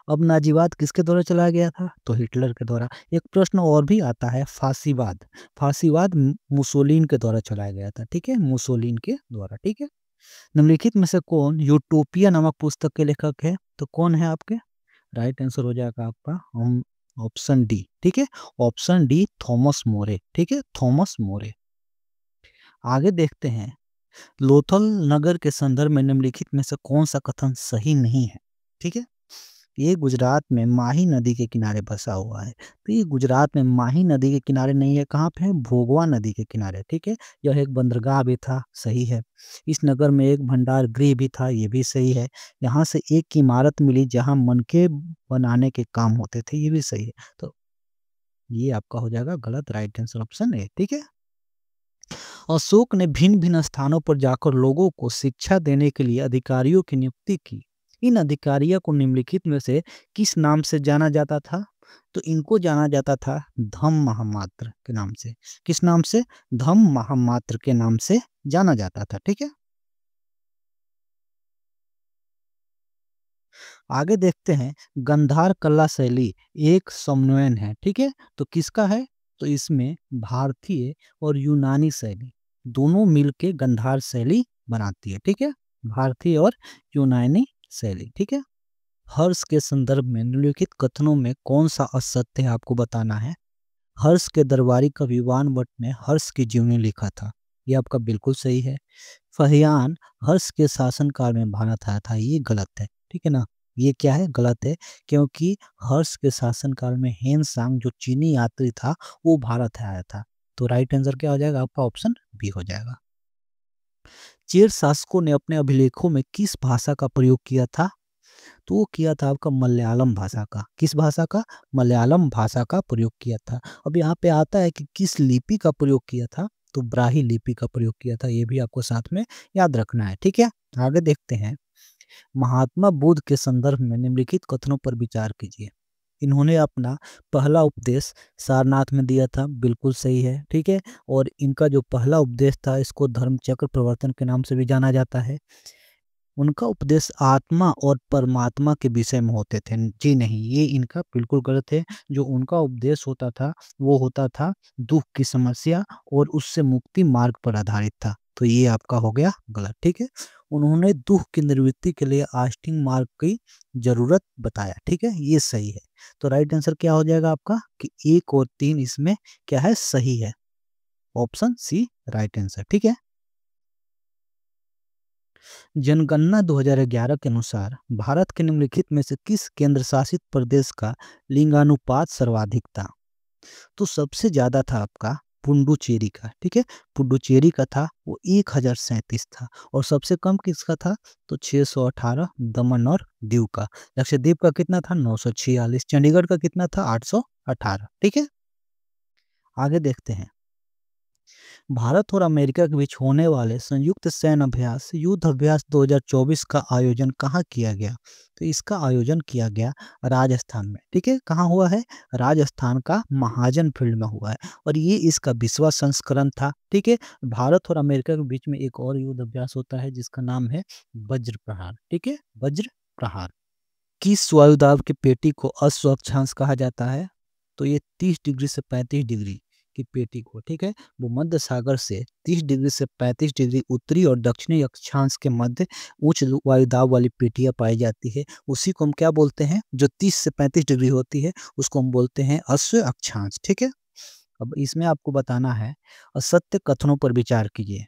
अब नाजीवाद किसके द्वारा चलाया गया था? तो हिटलर के द्वारा। एक प्रश्न और भी आता है, फांसीवाद। फांसीवाद मुसोलिन के द्वारा चलाया गया था। ठीक है, मुसोलिन के द्वारा। ठीक है, निम्नलिखित में से कौन यूटोपिया नामक पुस्तक के लेखक है? तो कौन है आपके? राइट आंसर हो जाएगा आपका हम ऑप्शन डी। ठीक है, ऑप्शन डी थॉमस मोरे। ठीक है, थॉमस मोरे। आगे देखते हैं, लोथल नगर के संदर्भ में निम्नलिखित में से कौन सा कथन सही नहीं है? ठीक है, ये गुजरात में माही नदी के किनारे बसा हुआ है। तो ये गुजरात में माही नदी के किनारे नहीं है, कहाँ पे है? भोगवा नदी के किनारे। ठीक है, यह एक बंदरगाह भी था, सही है। इस नगर में एक भंडार गृह भी था, ये भी सही है। यहाँ से एक इमारत मिली जहाँ मनके बनाने के काम होते थे, ये भी सही है। तो ये आपका हो जाएगा गलत, राइट आंसर ऑप्शन ए। ठीक है, अशोक ने भिन्न भिन्न स्थानों पर जाकर लोगों को शिक्षा देने के लिए अधिकारियों की नियुक्ति की। इन अधिकारियों को निम्नलिखित में से किस नाम से जाना जाता था? तो इनको जाना जाता था धम्म महामात्र के नाम से। किस नाम से? धम्म महामात्र के नाम से जाना जाता था। ठीक है, आगे देखते हैं, गंधार कला शैली एक समन्वयन है। ठीक है, तो किसका है? तो इसमें भारतीय और यूनानी शैली दोनों मिलके गंधार शैली बनाती है। ठीक है, भारतीय और यूनानी शैली। ठीक है, हर्ष के संदर्भ में निम्नलिखित कथनों में कौन सा असत्य है आपको बताना है। हर्ष के दरबारी कवि विवान भट्ट ने हर्ष की जीवनी लिखा था, ये आपका बिल्कुल सही है। फहियान हर्ष के शासनकाल में भारत आया था, ये गलत है। ठीक है ना, ये क्या है? गलत है, क्योंकि हर्ष के शासनकाल में हेन सांग जो चीनी यात्री था वो भारत आया था। तो राइट आंसर क्या हो जाएगा आपका? ऑप्शन बी हो जाएगा। चेर शासकों ने अपने अभिलेखों में किस भाषा का प्रयोग किया था? तो वो किया था आपका मलयालम भाषा का। किस भाषा का? मलयालम भाषा का प्रयोग किया था। अब यहाँ पे आता है कि किस लिपि का प्रयोग किया था? तो ब्राही लिपि का प्रयोग किया था, ये भी आपको साथ में याद रखना है। ठीक है, आगे देखते हैं, महात्मा बुद्ध के संदर्भ में निम्नलिखित कथनों पर विचार कीजिए। इन्होंने अपना पहला उपदेश सारनाथ में दिया था, बिल्कुल सही है। ठीक है, और इनका जो पहला उपदेश था इसको धर्मचक्र प्रवर्तन के नाम से भी जाना जाता है। उनका उपदेश आत्मा और परमात्मा के विषय में होते थे। जी नहीं, ये इनका बिल्कुल गलत है। जो उनका उपदेश होता था वो होता था दुख की समस्या और उससे मुक्ति मार्ग पर आधारित था। तो ये आपका हो गया गलत। ठीक है, उन्होंने दुख की निवृत्ति के लिए आस्टिंग मार्ग की जरूरत बताया। ठीक है, ये सही है। तो राइट आंसर क्या हो जाएगा आपका कि 1 और 3 इसमें क्या है? सही है। Option C right answer. ठीक है, जनगणना 2011 के अनुसार भारत के निम्नलिखित में से किस केंद्र शासित प्रदेश का लिंगानुपात सर्वाधिक था? तो सबसे ज्यादा था आपका पुडुचेरी का। ठीक है, पुडुचेरी का था, वो 1037 था। और सबसे कम किसका था? तो 618 दमन और दीव का। लक्षद्वीप का कितना था? 946। चंडीगढ़ का कितना था? 818। ठीक है, आगे देखते हैं, भारत और अमेरिका के बीच होने वाले संयुक्त सैन्य अभ्यास युद्ध अभ्यास 2024 का आयोजन कहाँ किया गया? तो इसका आयोजन किया गया राजस्थान में। ठीक है, कहाँ हुआ है? राजस्थान का महाजन फील्ड में हुआ है। और ये इसका 20वां संस्करण था। ठीक है, भारत और अमेरिका के बीच में एक और युद्ध अभ्यास होता है जिसका नाम है वज्र प्रहार। ठीक है, वज्र प्रहार। किस वायुदाब की पेटी को अस्वच्छांश कहा जाता है? तो ये 30 डिग्री से 35 डिग्री की पेटी को, ठीक है, भूमध्य सागर से 30 डिग्री से 35 डिग्री उत्तरी और दक्षिणी अक्षांश के मध्य उच्च वायुदाब वाली पेटियां पाई जाती है। उसी को हम क्या बोलते हैं, जो 30 से 35 डिग्री होती है उसको हम बोलते हैं अश्व अक्षांश, ठीक है। अब इसमें आपको बताना है, असत्य कथनों पर विचार कीजिए।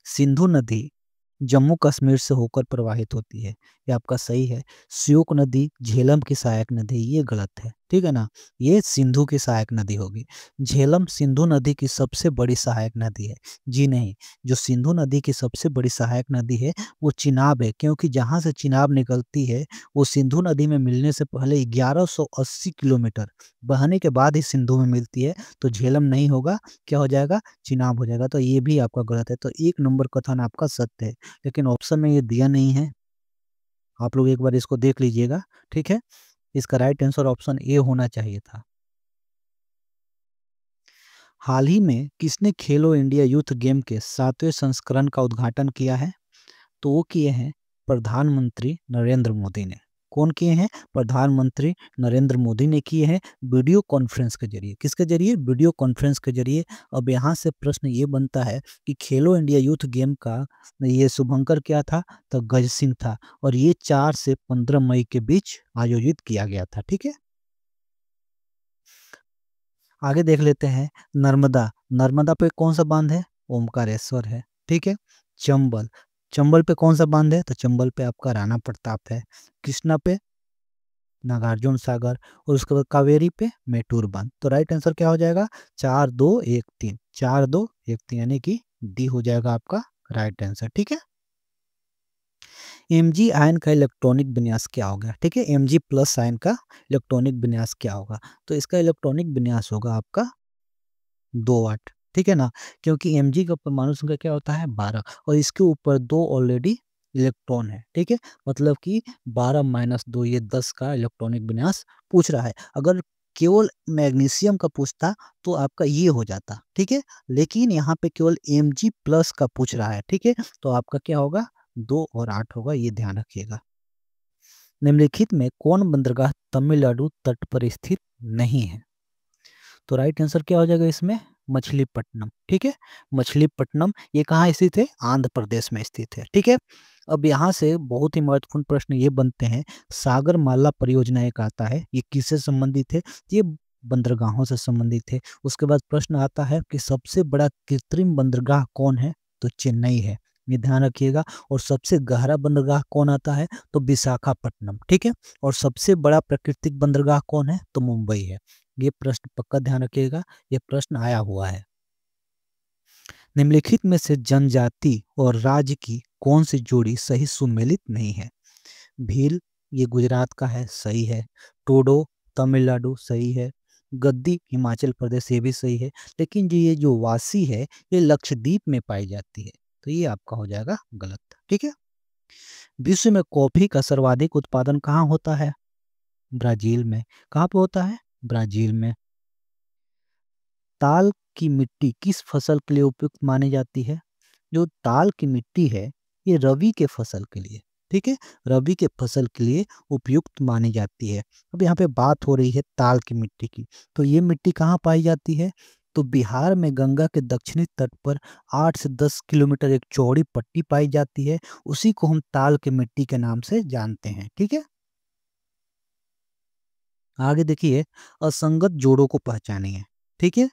सिंधु नदी जम्मू कश्मीर से होकर प्रवाहित होती है, ये आपका सही है। श्योक नदी झेलम की सहायक नदी, ये गलत है, ठीक है ना, ये सिंधु की सहायक नदी होगी। झेलम सिंधु नदी की सबसे बड़ी सहायक नदी है, जी नहीं, जो सिंधु नदी की सबसे बड़ी सहायक नदी है वो चिनाब है, क्योंकि जहाँ से चिनाब निकलती है वो सिंधु नदी में मिलने से पहले 1180 किलोमीटर बहने के बाद ही सिंधु में मिलती है, तो झेलम नहीं होगा, क्या हो जाएगा, चिनाब हो जाएगा। तो ये भी आपका गलत है, तो 1 नंबर कथन आपका सत्य है, लेकिन ऑप्शन में ये दिया नहीं है, आप लोग एक बार इसको देख लीजिएगा, ठीक है। इसका राइट आंसर ऑप्शन ए होना चाहिए था। हाल ही में किसने खेलो इंडिया यूथ गेम के 7वें संस्करण का उद्घाटन किया है? तो वो किए हैं प्रधानमंत्री नरेंद्र मोदी ने। कौन किए हैं? प्रधानमंत्री नरेंद्र मोदी ने किए हैं, वीडियो कॉन्फ्रेंस के जरिए। किसके जरिए? वीडियो कॉन्फ्रेंस के जरिए। अब यहाँ से प्रश्न ये बनता है कि खेलो इंडिया यूथ गेम का ये शुभंकर क्या था? तो गज सिंह था, और ये 4 से 15 मई के बीच आयोजित किया गया था, ठीक है। आगे देख लेते हैं, नर्मदा। नर्मदा पे कौन सा बांध है? ओमकारेश्वर है, ठीक है। चंबल, चंबल पे कौन सा बांध है? तो चंबल पे आपका राणा प्रताप है। कृष्णा पे नागार्जुन सागर, और उसके बाद कावेरी पे मेटूर बांध। तो राइट आंसर क्या हो जाएगा? 4-2-1-3, 4-2-1-3, यानी कि डी हो जाएगा आपका राइट आंसर, ठीक है। Mg आयन का इलेक्ट्रॉनिक विन्यास क्या होगा? ठीक है, Mg प्लस आयन का इलेक्ट्रॉनिक विन्यास क्या होगा? तो इसका इलेक्ट्रॉनिक विन्यास होगा आपका 2 8, ठीक है ना, क्योंकि Mg का परमाणु संख्या क्या होता है? 12, और इसके ऊपर 2 ऑलरेडी इलेक्ट्रॉन है, ठीक है, मतलब कि 12-2 ये 10 का इलेक्ट्रॉनिक विन्यास पूछ रहा है। अगर केवल मैग्नीशियम का पूछता तो आपका ये हो जाता, ठीक है, लेकिन यहाँ पे केवल Mg प्लस का पूछ रहा है, ठीक है, तो आपका क्या होगा? 2 और 8 होगा, ये ध्यान रखिएगा। निम्नलिखित में कौन बंदरगाह तमिलनाडु तट पर स्थित नहीं है? तो राइट आंसर क्या हो जाएगा इसमें? मछलीपट्टनम, ठीक है। मछलीपट्टनम ये कहाँ स्थित है? आंध्र प्रदेश में स्थित है, ठीक है। अब यहाँ से बहुत ही महत्वपूर्ण प्रश्न ये बनते हैं, सागरमाला परियोजना एक आता है, ये किससे संबंधित है? ये बंदरगाहों से संबंधित है। उसके बाद प्रश्न आता है कि सबसे बड़ा कृत्रिम बंदरगाह कौन है? तो चेन्नई है, ये ध्यान रखिएगा। और सबसे गहरा बंदरगाह कौन आता है? तो विशाखापट्टनम, ठीक है। और सबसे बड़ा प्राकृतिक बंदरगाह कौन है? तो मुंबई है। ये प्रश्न पक्का ध्यान रखिएगा, ये प्रश्न आया हुआ है। निम्नलिखित में से जनजाति और राज्य की कौन सी जोड़ी सही सुमेलित नहीं है? भील ये गुजरात का है, सही है। टोडो तमिलनाडु, सही है। गद्दी हिमाचल प्रदेश, ये भी सही है। लेकिन जो ये जो वासी है ये लक्षद्वीप में पाई जाती है, तो ये आपका हो जाएगा गलत, ठीक है। विश्व में कॉफी का सर्वाधिक उत्पादन कहाँ होता है? ब्राजील में। कहाँ पे होता है? ब्राजील में। ताल की मिट्टी किस फसल के लिए उपयुक्त मानी जाती है? जो ताल की मिट्टी है ये रबी के फसल के लिए, ठीक है, रबी के फसल के लिए उपयुक्त मानी जाती है। अब यहाँ पे बात हो रही है ताल की मिट्टी की, तो ये मिट्टी कहाँ पाई जाती है? तो बिहार में गंगा के दक्षिणी तट पर 8 से 10 किलोमीटर एक चौड़ी पट्टी पाई जाती है, उसी को हम ताल की मिट्टी के नाम से जानते हैं, ठीक है। आगे देखिए, असंगत जोड़ों को पहचानिए, ठीक है।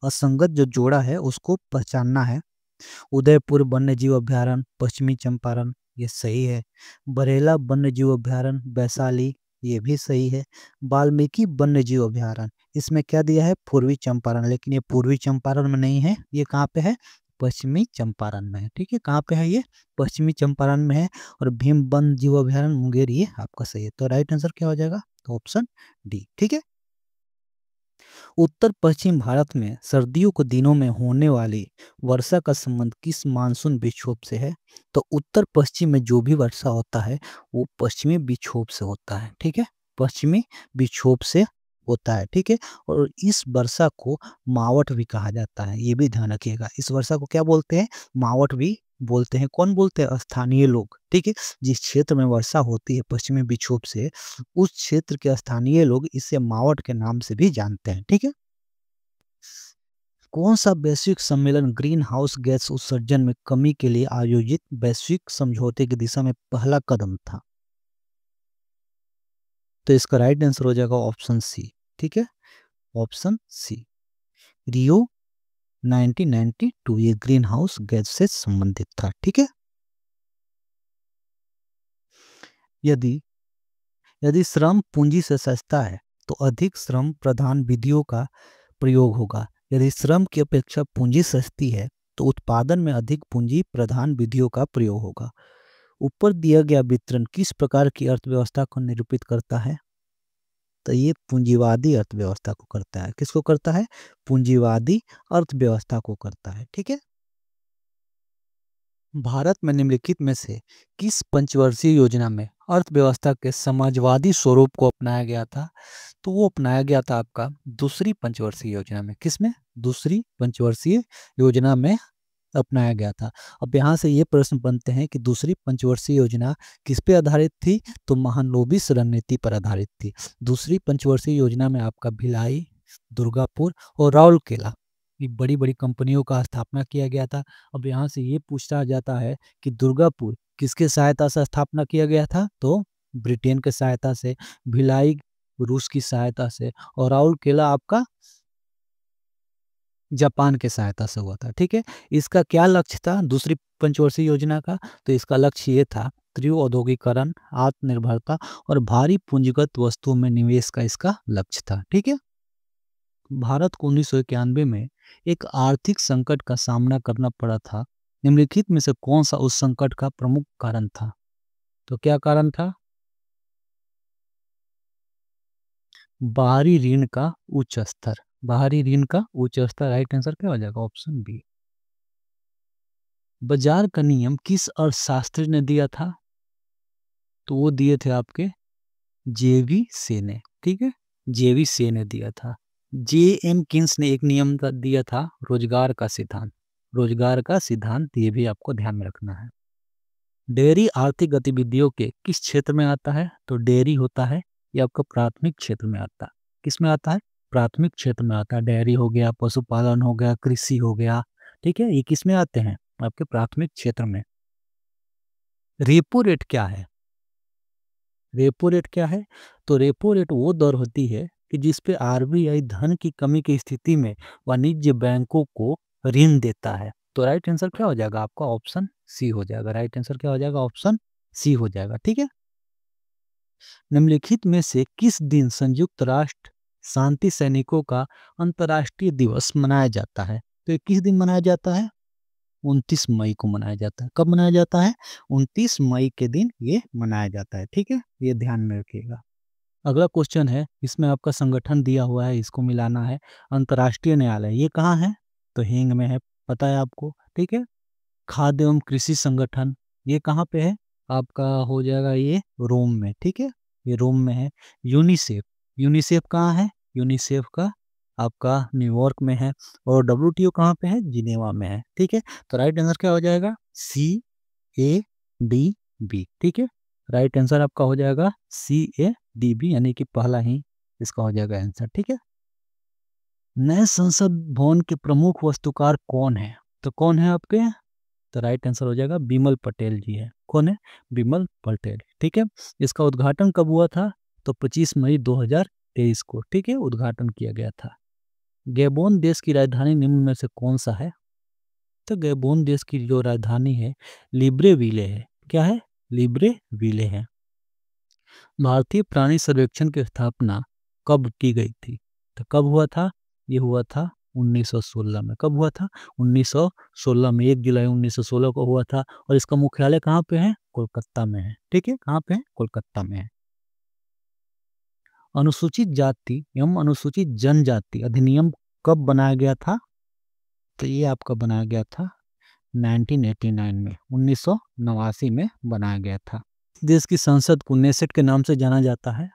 असंगत जो जोड़ा है उसको पहचानना है। उदयपुर वन्यजीव अभयारण्य पश्चिमी चंपारण, ये सही है। बरेला वन्यजीव अभयारण्य वैशाली, ये भी सही है। वाल्मीकि वन्यजीव अभयारण्य, इसमें क्या दिया है? पूर्वी चंपारण, लेकिन ये पूर्वी चंपारण में नहीं है, ये कहाँ पे है? पश्चिमी चंपारण में है, ठीक है। कहाँ पे है ये? पश्चिमी चंपारण में है। और भीम वन जीव अभयारण्य मुंगेर, ये आपका सही है। तो राइट आंसर क्या हो जाएगा? तो ऑप्शन डी, ठीक है। उत्तर पश्चिम भारत में सर्दियों के दिनों में होने वाली वर्षा का संबंध किस मानसून विक्षोभ से है? तो उत्तर पश्चिम में जो भी वर्षा होता है वो पश्चिमी विक्षोभ से होता है, ठीक है, पश्चिमी विक्षोभ से होता है, ठीक है। और इस वर्षा को मावठ भी कहा जाता है, ये भी ध्यान रखिएगा। इस वर्षा को क्या बोलते हैं? मावठ भी बोलते हैं। कौन बोलते हैं? स्थानीय लोग, ठीक है। जिस क्षेत्र में वर्षा होती है पश्चिमी विक्षोभ से, उस क्षेत्र के स्थानीय लोग इसे मावठ के नाम से भी जानते हैं, ठीक है। कौन सा वैश्विक सम्मेलन ग्रीन हाउस गैस उत्सर्जन में कमी के लिए आयोजित वैश्विक समझौते की दिशा में पहला कदम था? तो इसका राइट आंसर हो जाएगा ऑप्शन सी। ठीक है, ऑप्शन सी, रियो 1992, ये ग्रीन हाउस गैस से संबंधित था। ठीक है, यदि यदि श्रम पूंजी से सस्ता है तो अधिक श्रम प्रधान विधियों का प्रयोग होगा। यदि श्रम की अपेक्षा पूंजी सस्ती है तो उत्पादन में अधिक पूंजी प्रधान विधियों का प्रयोग होगा। ऊपर दिया गया वितरण किस प्रकार की अर्थव्यवस्था को निरूपित करता है? तो ये पूंजीवादी अर्थव्यवस्था को करता है। किसको करता है? पूंजीवादी अर्थव्यवस्था को करता है। ठीक है, भारत में निम्नलिखित में से किस पंचवर्षीय योजना में अर्थव्यवस्था के समाजवादी स्वरूप को अपनाया गया था? तो वो अपनाया गया था आपका दूसरी पंचवर्षीय योजना में। किसमें? दूसरी पंचवर्षीय योजना में अपनाया गया था। अब यहाँ से ये प्रश्न बनते हैं कि दूसरी पंचवर्षीय योजना किस पे आधारित थी? तो महालनोबिस रणनीति पर आधारित थी। दूसरी पंचवर्षीय योजना में आपका भिलाई, दुर्गापुर और राउरकेला, ये बड़ी बड़ी कंपनियों का स्थापना किया गया था। अब यहाँ से ये पूछा जाता है कि दुर्गापुर किसके सहायता से स्थापना किया गया था? तो ब्रिटेन के सहायता से, भिलाई रूस की सहायता से और राउरकेला आपका जापान के सहायता से हुआ था। ठीक है, इसका क्या लक्ष्य था दूसरी पंचवर्षीय योजना का? तो इसका लक्ष्य ये था तीव्र औद्योगिकरण, आत्मनिर्भरता और भारी पूंजीगत वस्तुओं में निवेश का इसका लक्ष्य था। ठीक है, भारत को 1991 में एक आर्थिक संकट का सामना करना पड़ा था। निम्नलिखित में से कौन सा उस संकट का प्रमुख कारण था? तो क्या कारण था? बाहरी ऋण का उच्च स्तर। बाहरी ऋण का उच्च स्तर, राइट आंसर क्या हो जाएगा? Option B. बाजार का नियम किस अर्थशास्त्री ने दिया था? तो वो दिए थे आपके जेवी से ने। ठीक है, जेवी से ने दिया था। जे एम किन्स ने एक नियम दिया था, रोजगार का सिद्धांत। रोजगार का सिद्धांत, ये भी आपको ध्यान में रखना है। डेयरी आर्थिक गतिविधियों के किस क्षेत्र में आता है? तो डेयरी होता है ये आपका प्राथमिक क्षेत्र में आता है। किस में आता है? प्राथमिक क्षेत्र में आता है। डेयरी हो गया, पशुपालन हो गया, कृषि हो गया। ठीक है, ये किस में आते हैं? आपके प्राथमिक क्षेत्र में। रेपो रेट क्या है? रेपो रेट क्या है? तो रेपो रेट वो दर होती है कि जिस पे आरबीआई धन की कमी की स्थिति में वाणिज्य बैंकों को ऋण देता है। तो राइट आंसर क्या हो जाएगा आपका? ऑप्शन सी हो जाएगा। राइट आंसर क्या हो जाएगा? ऑप्शन सी हो जाएगा। ठीक है, निम्नलिखित में से किस दिन संयुक्त राष्ट्र शांति सैनिकों का अंतर्राष्ट्रीय दिवस मनाया जाता है? तो ये किस दिन मनाया जाता है? 29 मई को मनाया जाता है। कब मनाया जाता है? 29 मई के दिन ये मनाया जाता है। ठीक है, ये ध्यान में रखिएगा। अगला क्वेश्चन है, इसमें आपका संगठन दिया हुआ है, इसको मिलाना है। अंतर्राष्ट्रीय न्यायालय ये कहाँ है? तो हेंग में है, पता है आपको। ठीक है, खाद्य एवं कृषि संगठन ये कहाँ पे है? आपका हो जाएगा ये रोम में। ठीक है, ये रोम में है। यूनिसेफ, यूनिसेफ कहाँ है? यूनिसेफ का आपका न्यूयॉर्क में है। और डब्ल्यूटीओ कहाँ पे है? जिनेवा में है। ठीक है, तो राइट आंसर क्या हो जाएगा? CADB। ठीक है, राइट आंसर आपका हो जाएगा CADB, यानी कि पहला ही इसका हो जाएगा आंसर। ठीक है, नए संसद भवन के प्रमुख वास्तुकार कौन है? तो कौन है आपके? तो राइट आंसर हो जाएगा बिमल पटेल जी है। कौन है? बिमल पटेल। ठीक है, इसका उद्घाटन कब हुआ था? तो 25 मई 2023 को, ठीक है, उद्घाटन किया गया था। गैबोन देश की राजधानी निम्न में से कौन सा है? तो गैबोन देश की जो राजधानी है लिब्रेविले है। क्या है? लिब्रेविले है। भारतीय प्राणी सर्वेक्षण की स्थापना कब की गई थी? तो कब हुआ था? ये हुआ था 1916 में। कब हुआ था? 1916 में, 1 जुलाई 1916 को हुआ था। और इसका मुख्यालय कहाँ पे है? कोलकाता में है। ठीक है, कहाँ पे है? कोलकाता में है। अनुसूचित जाति एवं अनुसूचित जनजाति अधिनियम कब बनाया गया था? तो ये आपका बनाया गया था 1989 में, 1989 में बनाया गया था। देश की संसद को नेसेट के नाम से जाना जाता है।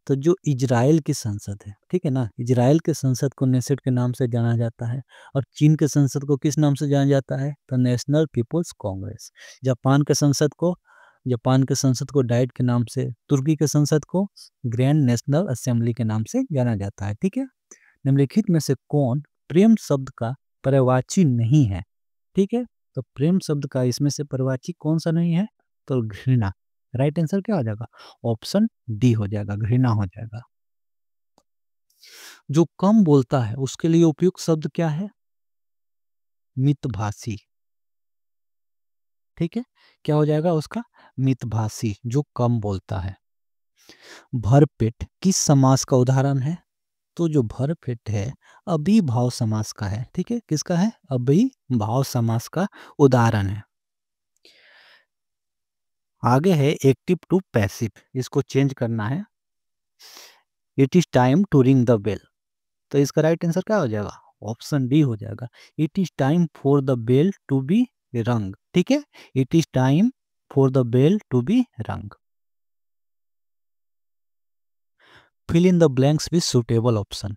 तो जो इजराइल की संसद है, ठीक है ना, इजराइल के संसद को नेसेट के नाम से जाना जाता है। और चीन के संसद को किस नाम से जाना जाता है? तो नेशनल पीपुल्स कांग्रेस। जापान के संसद को डाइट के नाम से, तुर्की के संसद को ग्रैंड नेशनल असेंबली के नाम से जाना जाता है। ठीक है, निम्नलिखित में से कौन प्रेम शब्द का पर्यायवाची नहीं है। ठीक है, तो प्रेम शब्द का इसमें से पर्यायवाची कौन सा नहीं है? तो घृणा। राइट आंसर क्या हो जाएगा? ऑप्शन डी हो जाएगा, घृणा हो जाएगा। जो कम बोलता है उसके लिए उपयुक्त शब्द क्या है? मितभाषी। ठीक है, क्या हो जाएगा उसका? मितभाषी, जो कम बोलता है। भरपेट किस समास का उदाहरण है? तो जो भरपेट है अभिभाव समास का है। ठीक है, किसका है? अभिभाव समास का उदाहरण है। आगे है एक्टिव टू पैसिव, इसको चेंज करना है। It is time to ring the bell, तो इसका राइट आंसर क्या हो जाएगा? ऑप्शन डी हो जाएगा। It is time for the bell to be rung. ठीक है, it is time for the bell to be rung. Fill in the blanks with suitable option.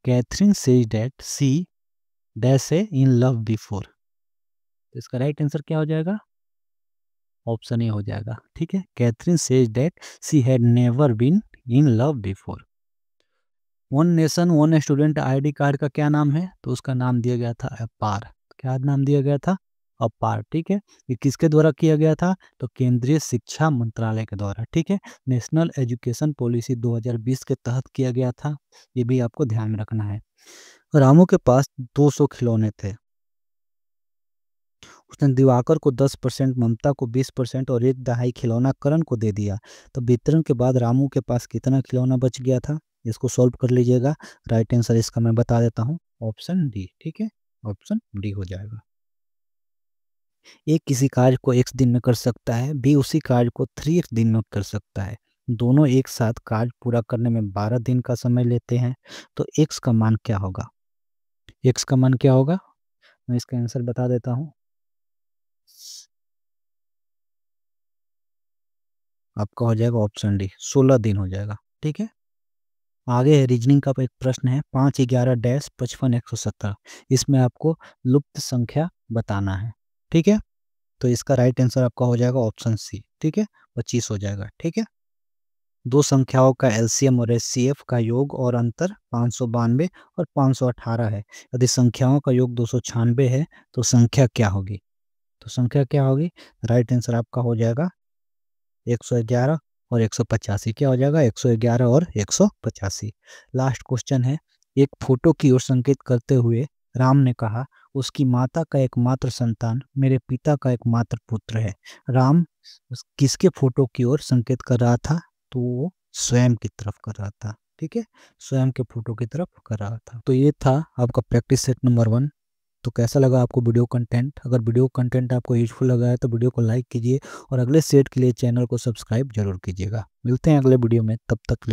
Catherine says that she dash A in love before, तो इसका right answer क्या हो जाएगा? Option A हो जाएगा। ठीक है, Catherine says that she had never been in love before. One nation one student ID card का क्या नाम है? तो उसका नाम दिया गया था अपार। क्या नाम दिया गया था? अपार। ठीक है, ये किसके द्वारा किया गया था? तो केंद्रीय शिक्षा मंत्रालय के द्वारा। ठीक है, नेशनल एजुकेशन पॉलिसी 2020 के तहत किया गया था, ये भी आपको ध्यान में रखना है। रामू के पास 200 खिलौने थे, उसने दिवाकर को 10%, ममता को 20% और 1/2 खिलौना करण को दे दिया। तो वितरण के बाद रामू के पास कितना खिलौना बच गया था? इसको सॉल्व कर लीजिएगा। राइट आंसर इसका मैं बता देता हूँ, ऑप्शन डी। ठीक है, ऑप्शन डी हो जाएगा। ए किसी कार्य को x दिन में कर सकता है, बी उसी कार्य को 3x दिन में कर सकता है। दोनों एक साथ कार्य पूरा करने में 12 दिन का समय लेते हैं, तो x का मान क्या होगा? x का मान क्या होगा? मैं इसका आंसर बता देता हूँ, आपका हो जाएगा ऑप्शन डी, 16 दिन हो जाएगा। ठीक है, आगे है रीजनिंग का एक प्रश्न है, 5 11 डैश 55 117, इसमें आपको लुप्त संख्या बताना है। ठीक है, तो इसका राइट आंसर आपका हो जाएगा ऑप्शन सी। ठीक है, 25 हो जाएगा। ठीक है, दो संख्याओं का एलसीएम और एचसीएफ का योग और अंतर 592 और 518 है। यदि संख्याओं का योग 296 है तो संख्या क्या होगी? तो संख्या क्या होगी? राइट आंसर आपका हो जाएगा 111 और 185। क्या हो जाएगा? 111 और 185। लास्ट क्वेश्चन है, एक फोटो की ओर संकेत करते हुए राम ने कहा, उसकी माता का एकमात्र संतान मेरे पिता का एकमात्र पुत्र है। राम किसके फोटो की ओर संकेत कर रहा था? तो वो स्वयं की तरफ कर रहा था। ठीक है, स्वयं के फोटो की तरफ कर रहा था। तो ये था आपका प्रैक्टिस सेट नंबर 1। तो कैसा लगा आपको वीडियो कंटेंट? अगर वीडियो कंटेंट आपको यूजफुल लगा है तो वीडियो को लाइक कीजिए और अगले सेट के लिए चैनल को सब्सक्राइब जरूर कीजिएगा। मिलते हैं अगले वीडियो में, तब तक